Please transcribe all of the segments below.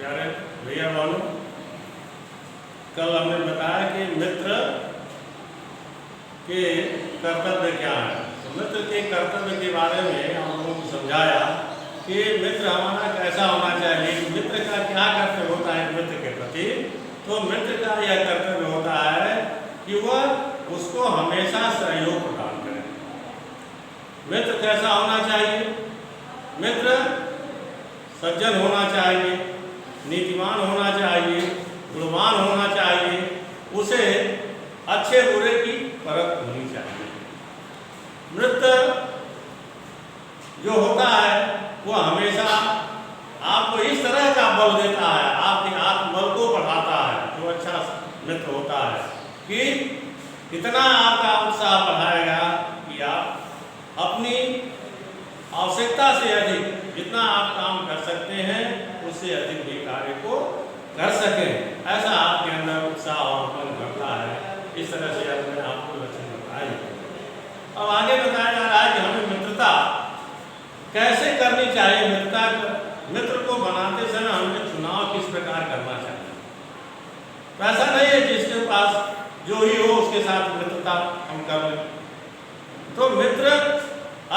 प्यारे भैया बहनों, कल हमने बताया कि मित्र के कर्तव्य क्या है। तो मित्र के कर्तव्य के बारे में हम लोगों को समझाया कि मित्र हमारा कैसा होना चाहिए, मित्र का क्या कर्तव्य होता है मित्र के प्रति। तो मित्र का यह कर्तव्य होता है कि वह उसको हमेशा सहयोग प्रदान करे। मित्र कैसा होना चाहिए? मित्र सज्जन होना चाहिए, नीतिमान होना चाहिए, गुणवान होना चाहिए, उसे अच्छे बुरे की परख होनी चाहिए। मित्र जो होता है वह हमेशा आपको इस तरह का बल देता है, आपके आत्मबल को बढ़ाता है। जो अच्छा मित्र होता है कि इतना आपका उत्साह बढ़ाएगा कि आप अपनी आवश्यकता से अधिक जितना आप काम कर सकते हैं उससे अधिक भी कार्य को कर सकें, ऐसा आपके अंदर उत्साह और बल बढ़ता है। इस तरह से हमने आपको लक्षण बताए। अब आगे बताया जा रहा है कि हमें मित्रता कैसे करनी चाहिए। मित्र को बनाते समय हमें चुनाव किस प्रकार करना चाहिए। तो ऐसा नहीं है जिसके पास जो ही हो उसके साथ मित्रता हम कर लें। तो मित्र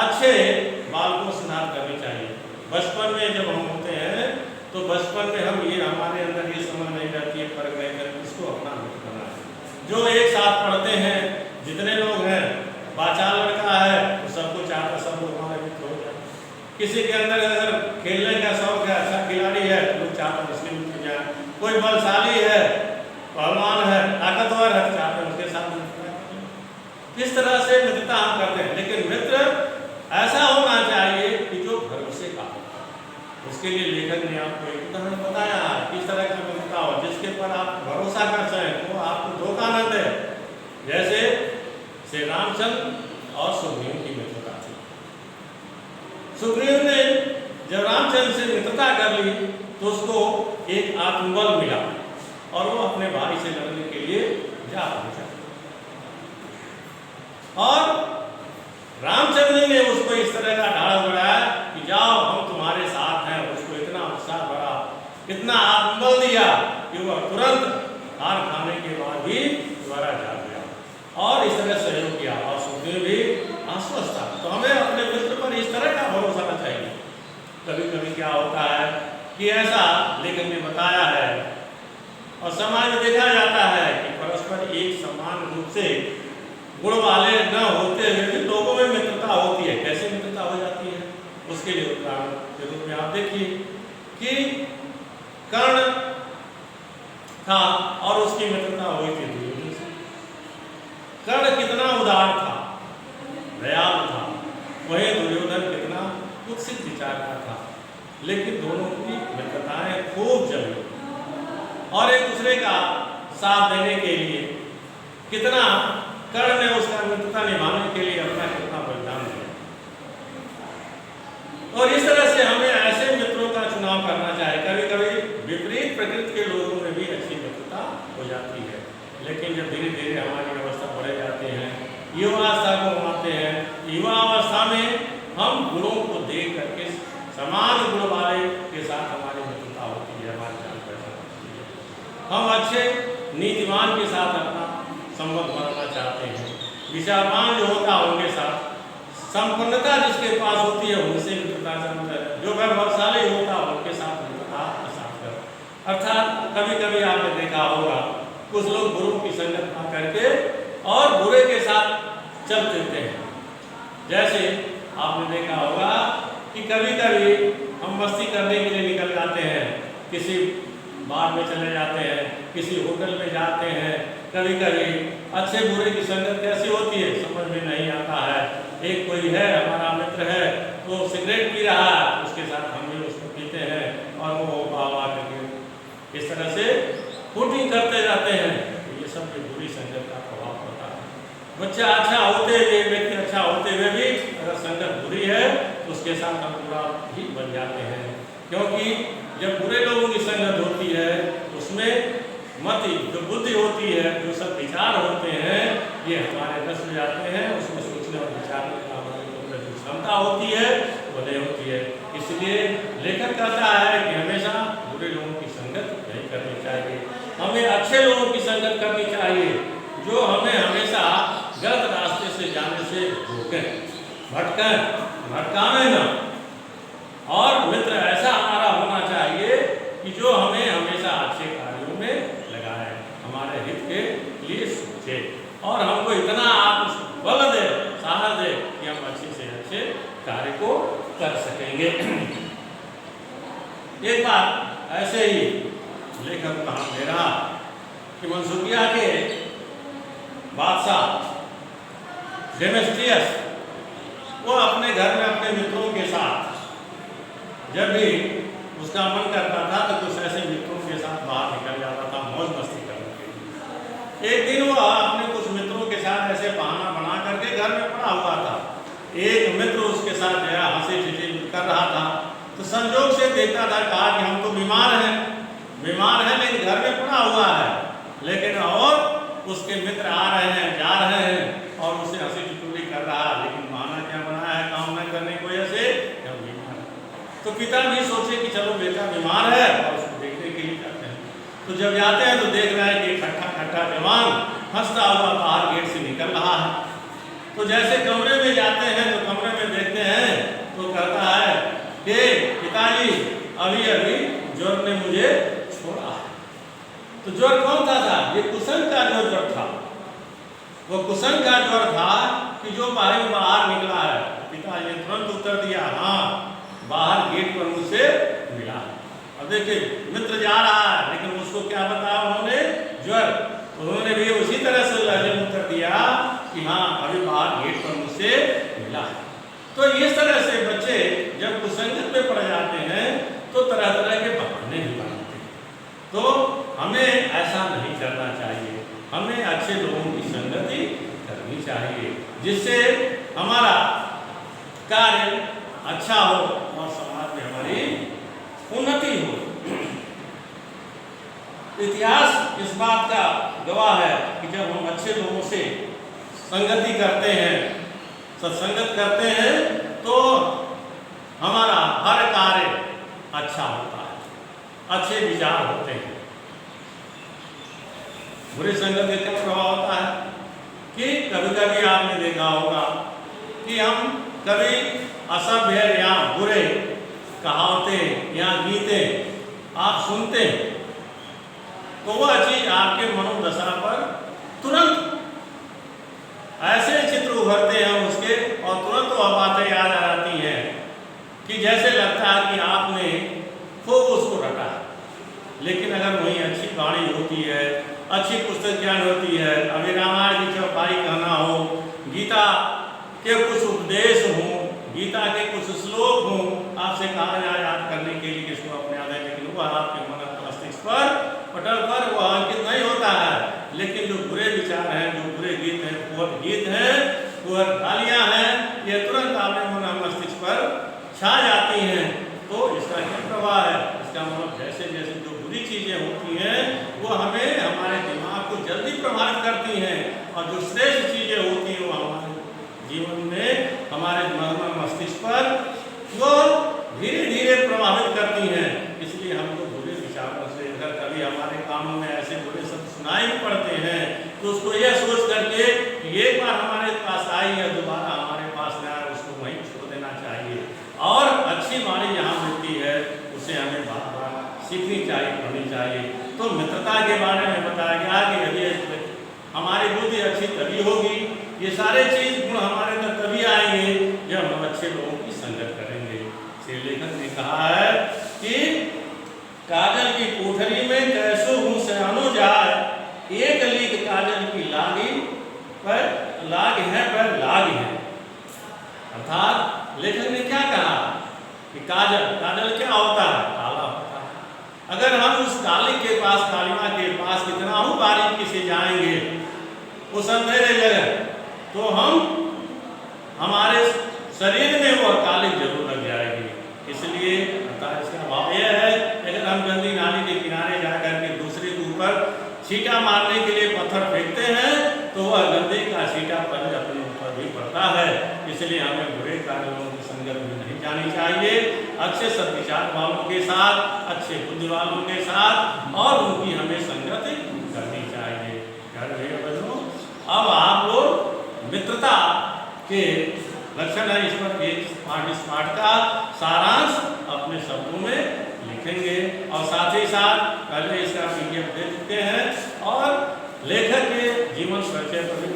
अच्छे बालकों से नात करनी चाहिए। बचपन में जब हम होते हैं तो बचपन में हम ये हमारे अंदर ये समझ नहीं रहती है, फर्क नहीं करती, इसको अपना मित्र करना है। जो एक साथ पढ़ते हैं, जितने लोग हैं, बाचाल लड़का है तो सबको चाहता सब लोग हमारे मित्र हो जाए। किसी के अंदर अगर खेलने का शौक है, अच्छा खिलाड़ी है तो लोग चाहते उसके मित्र जाए। कोई बलशाली है, पहलवान है, ताकतवर है, चाहते हैं उसके साथ मित्र। इस तरह से मित्रता हम करते हैं। लेकिन मित्र ऐसा होना चाहिए कि जो भरोसे का हो। उसके लिए लेखक ने आपको एक उदाहरण बताया है किस तरह का मित्रता हो जिसके पर आप भरोसा कर सकें, वो आपको धोखा न दे। जैसे श्री रामचंद्र और सुग्रीव की मित्रता थी। सुग्रीव ने जब रामचंद्र से मित्रता कर ली तो उसको एक आत्मबल मिला और वो अपने भाई से लड़ने के लिए जा पहुंचा। और रामचंद्र ने उसको इस तरह का ढाल बढ़ाया कि जाओ हम तुम्हारे साथ हैं। उसको इतना उत्साह बढ़ा, इतना आत्मबल दिया कि वह तुरंत हार खाने के बाद भी दोबारा जा गया और इस तरह सहयोग किया और सुग्रीव भी आश्वस्त था। तो हमें अपने मित्र पर इस तरह का भरोसा रखना चाहिए। कभी कभी क्या होता है कि ऐसा लेखक ने बताया है और समाज में देखा जाता है कि परस्पर एक समान रूप से गुण वाले न होते हुए भी लोगों में मित्रता होती है। कैसे मित्रता हो जाती है उसके लिए उदाहरण के रूप में आप देखिए कि कर्ण था और उसकी मित्रता हुई थी दुर्योधन से। कर्ण कितना उदार था, दयालु था, वही दुर्योधन कितना कुत्सित विचार का था। लेकिन दोनों की मित्रताएं खूब जमी और एक दूसरे का साथ देने के लिए कितना कर्ण ने उसका मित्रता निभाने के लिए अपना कितना बलिदान दिया। और इस तरह से हमें ऐसे मित्रों का चुनाव करना चाहिए। कभी कभी विपरीत प्रकृति के लोगों में भी अच्छी मित्रता हो जाती है। लेकिन जब धीरे धीरे हमारी अवस्था बढ़े जाते हैं, युवावस्था को हम आते हैं, युवा अवस्था में हम गुणों को देख करके समान गुण वाले के साथ हमारी मित्रता होती है, हमारी जान पहचान होती है। हम अच्छे नीतिमान के साथ अपना संबंध बनाना चाहते हैं। विचारवान जो होता है उनके साथ, संपन्नता जिसके पास होती है उनसे मित्रता करना है। जो वैभवशाली होता है उनके साथ मित्रता साथ कर। अर्थात कभी कभी आपने देखा होगा कुछ लोग गुरु की संगत ना करके और बुरे के साथ चल देते हैं। जैसे आपने देखा होगा कि कभी कभी हम मस्ती करने के लिए निकल जाते हैं, किसी बार में चले जाते हैं, किसी होटल में जाते हैं। कभी कभी अच्छे बुरे की संगत कैसी होती है समझ में नहीं आता है। एक कोई है हमारा मित्र है तो सिगरेट पी रहा है, उसके साथ हम भी उसको पीते हैं और वो बाबा करके इस तरह से फूटिंग करते जाते हैं। तो ये सब भी बुरी संगत का प्रभाव पड़ता है। बच्चा अच्छा होते हुए, व्यक्ति अच्छा होते हुए भी अगर संगत बुरी है तो उसके साथ हम बुरा ही बन जाते हैं। क्योंकि जब बुरे लोगों की संगत होती है उसमें मति जो बुद्धि होती है, जो सब विचार होते हैं, ये हमारे नष्ट हो जाते हैं। उसमें सोचने और विचारने का हमारे अंदर जो क्षमता होती है वो नहीं होती है। इसलिए लेखक कहता है कि हमेशा बुरे लोगों की संगत संगत करनी चाहिए जो हमें हमेशा गलत रास्ते से जाने से रोकें, भटकावे न। और मित्र ऐसा हमारा होना चाहिए कि जो हमें हमेशा अच्छे कार्यों में लगाए, हमारे हित के लिए सोचे और हमको इतना बल दे, साहस दे कि हम अच्छे से अच्छे कार्य को कर सकेंगे। एक बार ऐसे ही लेखक कहा दे रहा कि मनसूबिया के बादशाह डेमेस्ट्रियस वो अपने घर में अपने मित्रों के साथ जब भी उसका मन करता था तो कुछ ऐसे मित्रों के साथ बाहर निकल जाता था मौज मस्ती करने के लिए। एक दिन वो अपने कुछ मित्रों के साथ ऐसे बहाना बना करके घर में पड़ा हुआ था। एक मित्र उसके साथ गया, हंसी ठिठी कर रहा था तो संजोग से देखता था, कहा कि हम तो बीमार हैं लेकिन घर में पड़ा हुआ है, लेकिन और उसके मित्र आ रहे हैं, जा रहे हैं और उसे हंसी ठिठोली कर रहा है, लेकिन बहाना क्या बनाया है काम न करने की वजह से हम बीमार है। तो पिता भी सोचे कि चलो बेटा बीमार है और उसको देखने के लिए जाते हैं। तो जब जाते हैं तो देख रहे हैं कि खट्टा जवान हंसता हुआ बाहर गेट से निकल रहा है। तो जैसे कमरे में जाते हैं तो कमरे में देखते हैं तो कहता है कि पिताजी अभी ज्वर ने मुझे छोड़ा है। तो ज्वर कौन था? ये कुसन का जो ज्वर था, वो कुसन का ज्वर था कि जो बाहर निकला है। पिताजी ने तुरंत उत्तर दिया, हाँ बाहर गेट पर मुझसे मिला। अब देखिए मित्र जा रहा है लेकिन उसको क्या बताया उन्होंने? ज्वर। उन्होंने भी उसी तरह से लहजे में उत्तर दिया कि हाँ अभी बाहर गेट पर मुझसे मिला है। तो इस तरह से बच्चे जब कुसंगत में पड़ जाते हैं तो तरह तरह के बहाने भी बनाते हैं। तो हमें ऐसा नहीं करना चाहिए, हमें अच्छे लोगों की संगति करनी चाहिए जिससे हमारा कार्य अच्छा हो और समाज में हमारी उन्नति हो। इतिहास इस बात का गवाह है कि जब हम अच्छे लोगों से संगति करते हैं, सत्संगत करते हैं तो हमारा हर कार्य अच्छा होता है, अच्छे विचार होते हैं। बुरी संगत का क्या प्रभाव होता है कि कभी कभी आपने देखा होगा कि हम कभी असभ्य या बुरे कहावतें या गीतें आप सुनते हैं तो वह चीज आपके मनोदशा पर तुरंत ऐसे चित्र उभरते हैं उसके और तुरंत वह बातें याद आ जाती हैं कि जैसे लगता है कि आपने खूब उसको रटा है। लेकिन अगर वही अच्छी वाणी होती है, अच्छी पुस्तक ज्ञान होती है, अभी रामायण की चौपाई कहना हो, गीता के कुछ उपदेश हों, गीता के कुछ श्लोक हों, आपसे कहा जाए याद करने के लिए किसको अपने याद है, लेकिन वह आपके मन मस्तिष्क पर पटल पर वह अंकित नहीं होता है। लेकिन जो बुरे विचार हैं, जो बुरे गीत हैं, वह गालियाँ हैं, ये तुरंत आपके मन मस्तिष्क पर छा जाती हैं। तो इसका क्या प्रभाव है? इसका मतलब जैसे जैसे जो बुरी चीजें होती हैं वो हमें हमारे दिमाग को जल्दी प्रभावित करती हैं और जो श्रेष्ठ चीजें होती हैं वो हमारे जीवन में हमारे मन मस्तिष्क पर वो धीरे धीरे प्रभावित करती हैं। इसलिए हमको बुरे विचारों से अगर कभी हमारे कानों में ऐसे बुरे शब्द सुनाई पड़ते हैं तो उसको यह सोच करके कि एक बार हमारे पास आई है दोबारा हमारे पास न आए, उसको वहीं छोड़ देना चाहिए। और अच्छी वाणी जहाँ मिलती है उसे हमें बार बार सीखनी चाहिए, पढ़नी चाहिए। तो मित्रता के बारे में बताया गया कि यदि हमारी बुद्धि अच्छी तभी होगी, ये सारे चीज गुण हमारे अंदर तभी आएंगे जब हम अच्छे लोगों की संगत करेंगे। श्री लेखक ने कहा है कि काजल की कोठरी में कैसो हूँ सयानो जाए, एक लीक काजल की लागी पर लाग है पर लाग है। अर्थात लेखक ने क्या कहा कि काजल क्या होता है? काला होता है। अगर हम उस काली के पास, कालिमा के पास कितना ही बारीकी से जाएंगे उस अंधेरे जगह तो हमारे शरीर में वह काली जरूर लग जाएगी। इसलिए इसका भाव यह है अगर हम गंदी नाली के किनारे जाकर के दूसरे के ऊपर छींटा मारने के लिए पत्थर फेंकते हैं तो वह गंदे का छींटा पहले अपने ऊपर भी पड़ता है। इसलिए हमें बुरे कार्यों की संगत में नहीं जानी चाहिए। अच्छे सद्विचार वालों के साथ, अच्छे बुद्धि वालों के साथ और उनकी हमें संगत करनी चाहिए। मित्रता के लक्षण है। इस पर इस पाठ का सारांश अपने शब्दों में लिखेंगे और साथ ही साथ पहले इसका PDF दे चुके हैं और लेखक के जीवन परिचय पर भी